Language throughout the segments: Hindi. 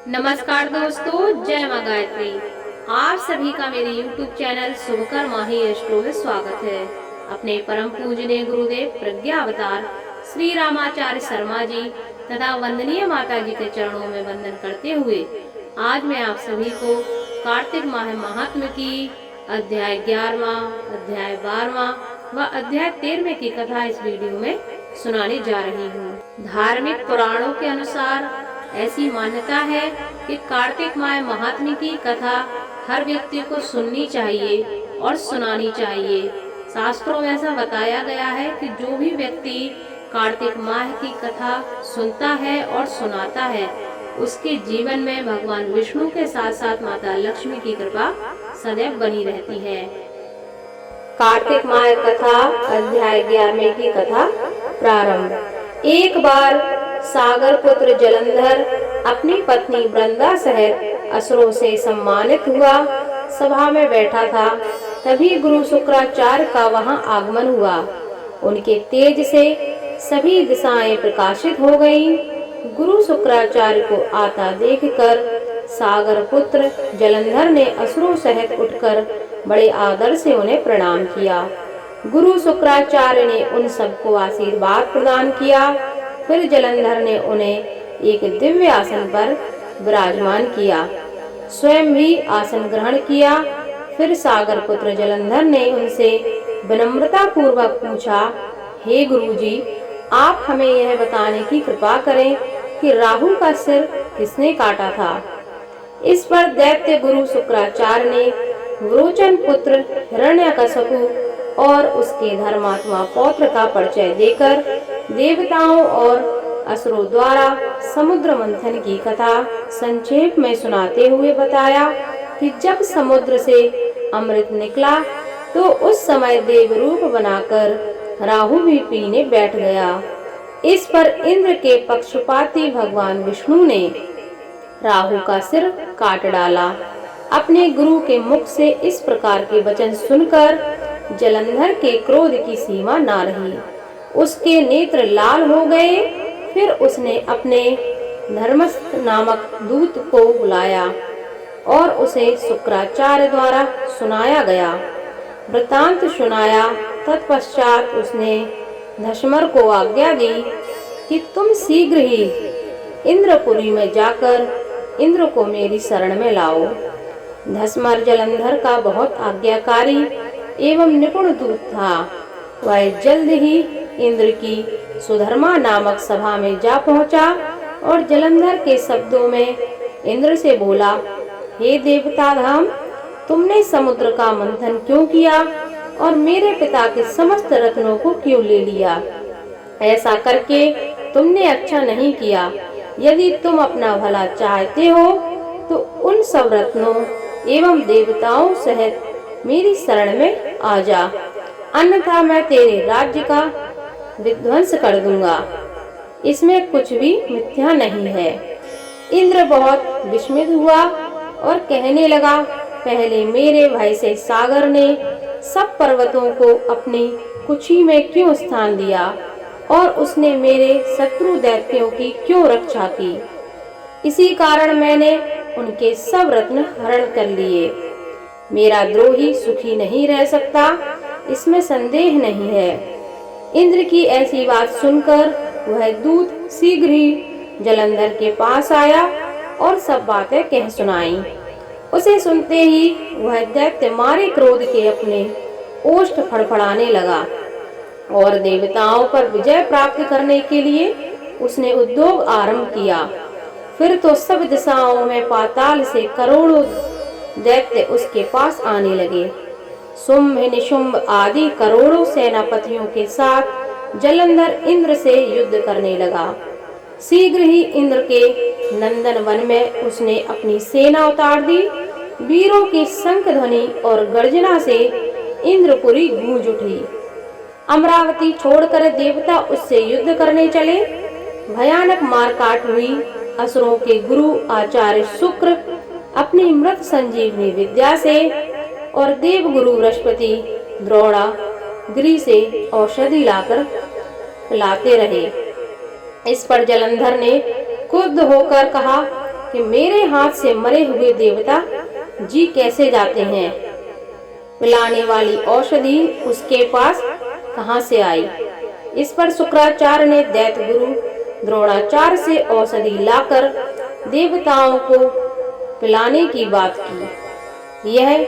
नमस्कार दोस्तों, जय माँ गायत्री। आप सभी का मेरे YouTube चैनल शुभकर माही एस्ट्रो में स्वागत है। अपने परम पूजनीय गुरुदेव प्रज्ञा अवतार श्री रामाचार्य शर्मा जी तथा वंदनीय माता जी के चरणों में वंदन करते हुए आज मैं आप सभी को कार्तिक माह महात्म की अध्याय 11वां, अध्याय 12वां व अध्याय 13वें की कथा इस वीडियो में सुनाने जा रही हूँ। धार्मिक पुराणों के अनुसार ऐसी मान्यता है कि कार्तिक माह महात्म्य की कथा हर व्यक्ति को सुननी चाहिए और सुनानी चाहिए। शास्त्रों में ऐसा बताया गया है कि जो भी व्यक्ति कार्तिक माह की कथा सुनता है और सुनाता है, उसके जीवन में भगवान विष्णु के साथ साथ माता लक्ष्मी की कृपा सदैव बनी रहती है। कार्तिक माह कथा अध्याय 11वें की कथा प्रारंभ। एक बार सागर पुत्र जलंधर अपनी पत्नी वृंदा सहित असुरों से सम्मानित हुआ सभा में बैठा था। तभी गुरु शुक्राचार्य का वहां आगमन हुआ। उनके तेज से सभी दिशाएं प्रकाशित हो गईं। गुरु शुक्राचार्य को आता देखकर सागर पुत्र जलंधर ने असुरों सहित उठकर बड़े आदर से उन्हें प्रणाम किया। गुरु शुक्राचार्य ने उन सबको आशीर्वाद प्रदान किया। फिर जलंधर ने उन्हें एक दिव्य आसन पर विराजमान किया, स्वयं भी आसन ग्रहण किया। फिर सागर पुत्र जलंधर ने उनसे विनम्रता पूर्वक पूछा, हे गुरुजी, आप हमें यह बताने की कृपा करें कि राहु का सिर किसने काटा था। इस पर दैत्य गुरु शुक्राचार्य ने विरोचन पुत्र हिरण्यकशिपु और उसके धर्मात्मा पौत्र का परिचय देकर देवताओं और असुरों द्वारा समुद्र मंथन की कथा संक्षेप में सुनाते हुए बताया कि जब समुद्र से अमृत निकला तो उस समय देव रूप बनाकर राहु भी पीने बैठ गया। इस पर इंद्र के पक्षपाती भगवान विष्णु ने राहु का सिर काट डाला। अपने गुरु के मुख से इस प्रकार के वचन सुनकर जलंधर के क्रोध की सीमा ना रही। उसके नेत्र लाल हो गए। फिर उसने अपने धर्मस्थ नामक दूत को बुलाया और उसे शुक्राचार्य द्वारा सुनाया गया वृतांत सुनाया। तत्पश्चात उसने धशमर को आज्ञा दी कि तुम शीघ्र ही इंद्रपुरी में जाकर इंद्र को मेरी शरण में लाओ। धशमर जलंधर का बहुत आज्ञाकारी एवं निपुण दूत था। वह जल्द ही इंद्र की सुधर्मा नामक सभा में जा पहुंचा और जलंधर के शब्दों में इंद्र से बोला, हे देवता धाम, तुमने समुद्र का मंथन क्यों किया और मेरे पिता के समस्त रत्नों को क्यों ले लिया। ऐसा करके तुमने अच्छा नहीं किया। यदि तुम अपना भला चाहते हो तो उन सब रत्नों एवं देवताओं सहित मेरी शरण में आ जा, अन्यथा मैं तेरे राज्य का विध्वंस कर दूंगा। इसमें कुछ भी मिथ्या नहीं है। इंद्र बहुत विस्मित हुआ और कहने लगा, पहले मेरे भय से सागर ने सब पर्वतों को अपनी कुक्षी में क्यों स्थान दिया और उसने मेरे शत्रु दैत्यों की क्यों रक्षा की। इसी कारण मैंने उनके सब रत्न हरण कर लिए। मेरा द्रोही सुखी नहीं रह सकता, इसमें संदेह नहीं है। इंद्र की ऐसी बात सुनकर वह दूत शीघ्र ही जलंधर के पास आया और सब बातें कह सुनाई। उसे सुनते ही वह दैत्य मारे क्रोध के अपने ओष्ठ फड़फड़ाने लगा और देवताओं पर विजय प्राप्त करने के लिए उसने उद्योग आरंभ किया। फिर तो सब दिशाओं में पाताल से करोड़ों दैत्य उसके पास आने लगे। शुंभ निशुंभ आदि करोड़ों सेनापतियों के साथ जलंधर इंद्र से युद्ध करने लगा। शीघ्र ही इंद्र के नंदन वन में उसने अपनी सेना उतार दी। वीरों की शंख ध्वनि और गर्जना से इंद्रपुरी गूंज उठी। अमरावती छोड़कर देवता उससे युद्ध करने चले। भयानक मारकाट हुई। असुरों के गुरु आचार्य शुक्र अपनी मृत संजीवनी विद्या से और देव गुरु बृहस्पति द्रोणा गिरी से औषधि लाकर लाते रहे। इस पर जलंधर ने क्रुद्ध होकर कहा, कि मेरे हाथ से मरे हुए देवता जी कैसे जाते हैं? पिलाने वाली औषधि उसके पास कहां से आई? इस पर शुक्राचार्य ने दैत्य गुरु द्रोणाचार्य से औषधि लाकर देवताओं को पिलाने की बात की। यह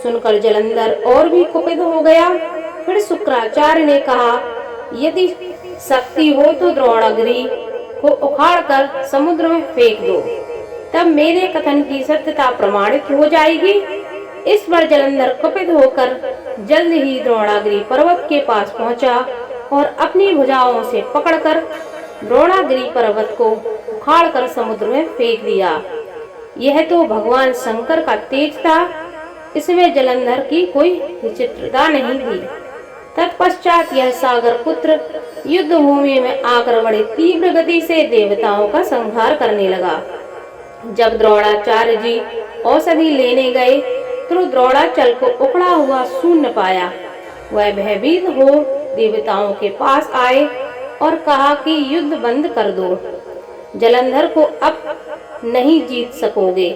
सुनकर जलंधर और भी कुपित हो गया। फिर शुक्राचार्य ने कहा, यदि शक्ति हो तो द्रोणागिरि को उखाड़कर समुद्र में फेंक दो, तब मेरे कथन की सत्यता प्रमाणित हो जाएगी। इस पर जलंधर कुपित होकर जल्द ही द्रोणागिरि पर्वत के पास पहुंचा और अपनी भुजाओं से पकड़कर द्रोणागिरि पर्वत को उखाड़कर समुद्र में फेंक दिया। यह तो भगवान शंकर का तेज था, इसमें जलंधर की कोई विचित्रता नहीं थी। तत्पश्चात यह सागर पुत्र युद्ध भूमि में आकर बड़े तीव्र गति से देवताओं का संहार करने लगा। जब द्रोणाचार्य जी औषधि लेने गए तो द्रोणाचल को उखड़ा हुआ शून्य पाया। वह भयभीत हो देवताओं के पास आए और कहा कि युद्ध बंद कर दो, जलंधर को अब नहीं जीत सकोगे।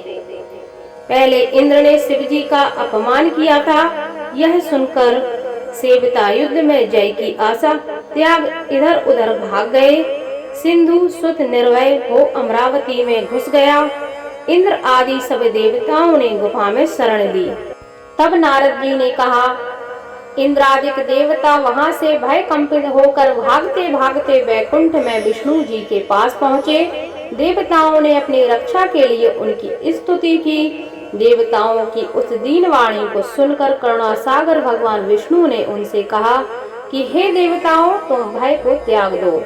पहले इंद्र ने शिव जी का अपमान किया था। यह सुनकर सेवता युद्ध में जय की आशा त्याग इधर उधर भाग गए। सिंधु सुत निर्भय हो अमरावती में घुस गया। इंद्र आदि सब देवताओं ने गुफा में शरण ली। तब नारद जी ने कहा, इंद्रादिक देवता वहां से भय कंपित होकर भागते भागते वैकुंठ में विष्णु जी के पास पहुँचे। देवताओं ने अपनी रक्षा के लिए उनकी स्तुति की। देवताओं की उस दीन वाणी को सुनकर करुणासागर भगवान विष्णु ने उनसे कहा कि हे देवताओं, तुम भय को त्याग दो,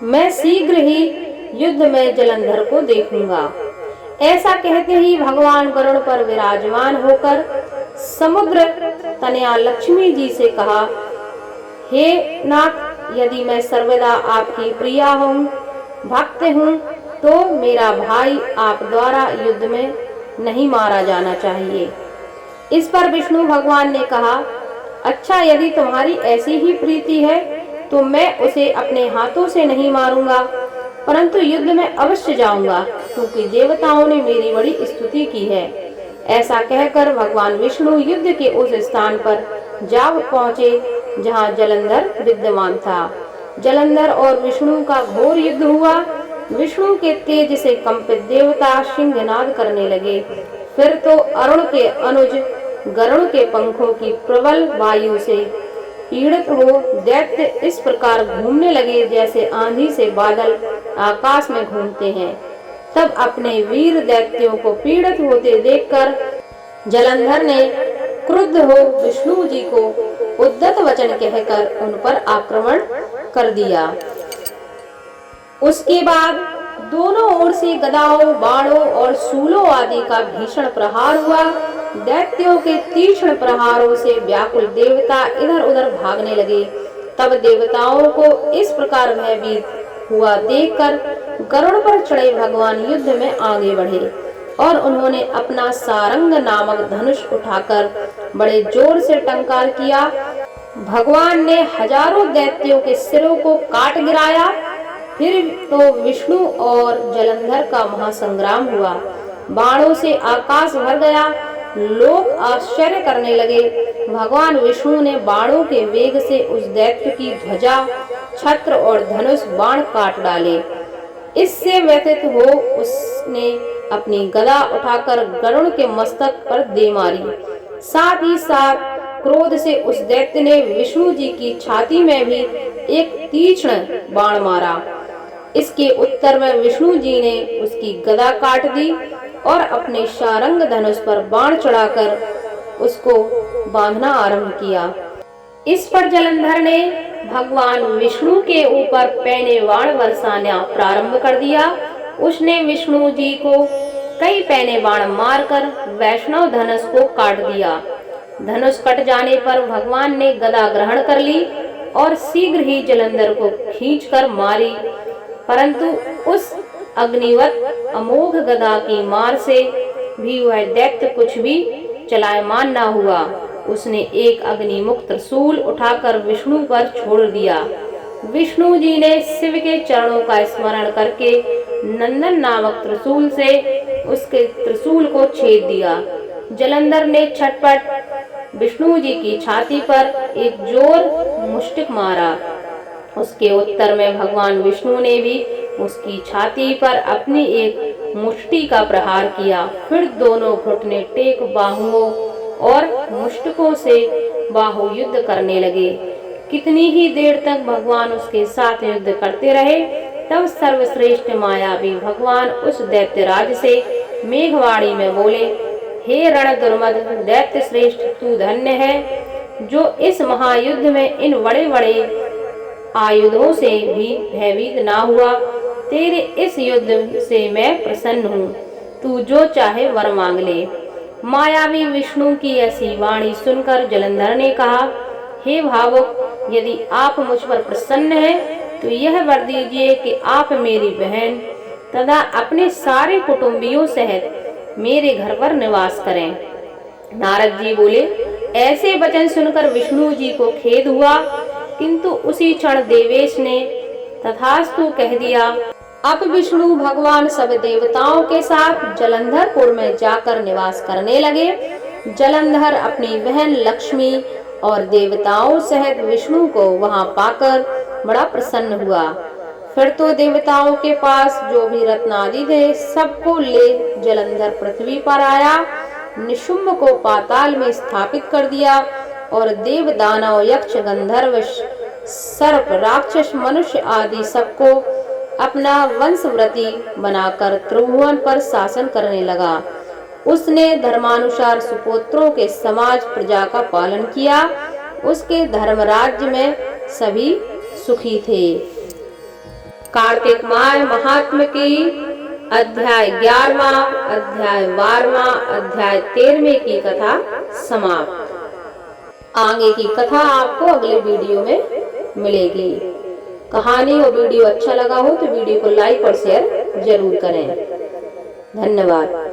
मैं शीघ्र ही युद्ध में जलंधर को देखूंगा। ऐसा कहते ही भगवान गरुड़ पर विराजमान होकर समुद्र तनया लक्ष्मी जी से कहा, हे नाथ, यदि मैं सर्वदा आपकी प्रिया हूँ, भक्त हूँ, तो मेरा भाई आप द्वारा युद्ध में नहीं मारा जाना चाहिए। इस पर विष्णु भगवान ने कहा, अच्छा, यदि तुम्हारी ऐसी ही प्रीति है तो मैं उसे अपने हाथों से नहीं मारूंगा, परंतु युद्ध में अवश्य जाऊंगा, क्योंकि देवताओं ने मेरी बड़ी स्तुति की है। ऐसा कहकर भगवान विष्णु युद्ध के उस स्थान पर जा पहुँचे जहाँ जलंधर विद्यमान था। जलंधर और विष्णु का घोर युद्ध हुआ। विष्णु के तेज से कंपित देवता सिंहनाद करने लगे। फिर तो अरुण के अनुज गरुड़ के पंखों की प्रबल वायु से पीड़ित हो दैत्य इस प्रकार घूमने लगे जैसे आंधी से बादल आकाश में घूमते हैं। तब अपने वीर दैत्यों को पीड़ित होते देखकर जलंधर ने क्रुद्ध हो विष्णु जी को उद्धत वचन कहकर उन पर आक्रमण कर दिया। उसके बाद दोनों ओर से गदाओं, बाणों और शूलों आदि का भीषण प्रहार हुआ। दैत्यों के तीक्ष्ण प्रहारों से व्याकुल देवता इधर उधर भागने लगे। तब देवताओं को इस प्रकार भयभीत हुआ देखकर गरुड़ पर चढ़े भगवान युद्ध में आगे बढ़े और उन्होंने अपना सारंग नामक धनुष उठाकर बड़े जोर से टंकार किया। भगवान ने हजारों दैत्यों के सिरों को काट गिराया। फिर तो विष्णु और जलंधर का महासंग्राम हुआ। बाणों से आकाश भर गया। लोग आश्चर्य करने लगे। भगवान विष्णु ने बाणों के वेग से उस दैत्य की ध्वजा, छत्र और धनुष बाण काट डाले। इससे व्यथित हो उसने अपनी गदा उठाकर गरुड़ के मस्तक पर दे मारी। साथ ही साथ क्रोध से उस दैत्य ने विष्णु जी की छाती में भी एक तीक्ष्ण बाण मारा। इसके उत्तर में विष्णु जी ने उसकी गदा काट दी और अपने शारंग धनुष पर बाण चढ़ाकर उसको बांधना आरंभ किया। इस पर जलंधर ने भगवान विष्णु के ऊपर पैने बाण बरसाना प्रारंभ कर दिया। उसने विष्णु जी को कई पैने बाण मारकर वैष्णव धनुष को काट दिया। धनुष कट जाने पर भगवान ने गदा ग्रहण कर ली और शीघ्र ही जलंधर को खींचकर मारी, परंतु उस अग्निवत अमोघ गदा की मार से भी वह दैत्य कुछ भी चलायमान न हुआ। उसने एक अग्निमुक्त त्रिशूल उठाकर विष्णु पर छोड़ दिया। विष्णु जी ने शिव के चरणों का स्मरण करके नंदन नामक त्रिशूल से उसके त्रिशूल को छेद दिया। जलंधर ने छटपट विष्णु जी की छाती पर एक जोर मुष्टिक मारा। उसके उत्तर में भगवान विष्णु ने भी उसकी छाती पर अपनी एक मुष्टि का प्रहार किया। फिर दोनों घुटने टेक बाहुओं और मुष्टिकों से बाहु युद्ध करने लगे। कितनी ही देर तक भगवान उसके साथ युद्ध करते रहे। तब सर्वश्रेष्ठ मायावी भगवान उस दैत्यराज से मेघवाणी में बोले, हे रण दुर्मद दैत्य श्रेष्ठ, तू धन्य है जो इस महायुद्ध में इन बड़े बड़े आयुधों से भी भयभीत ना हुआ। तेरे इस युद्ध से मैं प्रसन्न हूँ, तू जो चाहे वर मांग ले। मायावी विष्णु की ऐसी वाणी सुनकर जलंधर ने कहा, हे भावुक, यदि आप मुझ पर प्रसन्न हैं तो यह वर दीजिए कि आप मेरी बहन तथा अपने सारे कुटुंबियों सहित मेरे घर पर निवास करें। नारद जी बोले, ऐसे वचन सुनकर विष्णु जी को खेद हुआ, किंतु उसी क्षण देवेश ने तथास्तु कह दिया। अब विष्णु भगवान सब देवताओं के साथ जलंधरपुर में जाकर निवास करने लगे। जलंधर अपनी बहन लक्ष्मी और देवताओं सहित विष्णु को वहां पाकर बड़ा प्रसन्न हुआ। फिर तो देवताओं के पास जो भी रत्न आदि थे सबको ले जलंधर पृथ्वी पर आया। निशुंभ को पाताल में स्थापित कर दिया और देव दानव यक्ष गंधर्व सर्प राक्षस मनुष्य आदि सबको अपना वंशव्रती बनाकर त्रिभुवन पर शासन करने लगा। उसने धर्मानुसार सुपुत्रों के समाज प्रजा का पालन किया। उसके धर्म राज्य में सभी सुखी थे। कार्तिक माह महात्म की अध्याय 11वां, अध्याय 12वां, अध्याय 13वें की कथा समाप्त। आगे की कथा आपको अगले वीडियो में मिलेगी। कहानी और वीडियो अच्छा लगा हो तो वीडियो को लाइक और शेयर जरूर करें। धन्यवाद।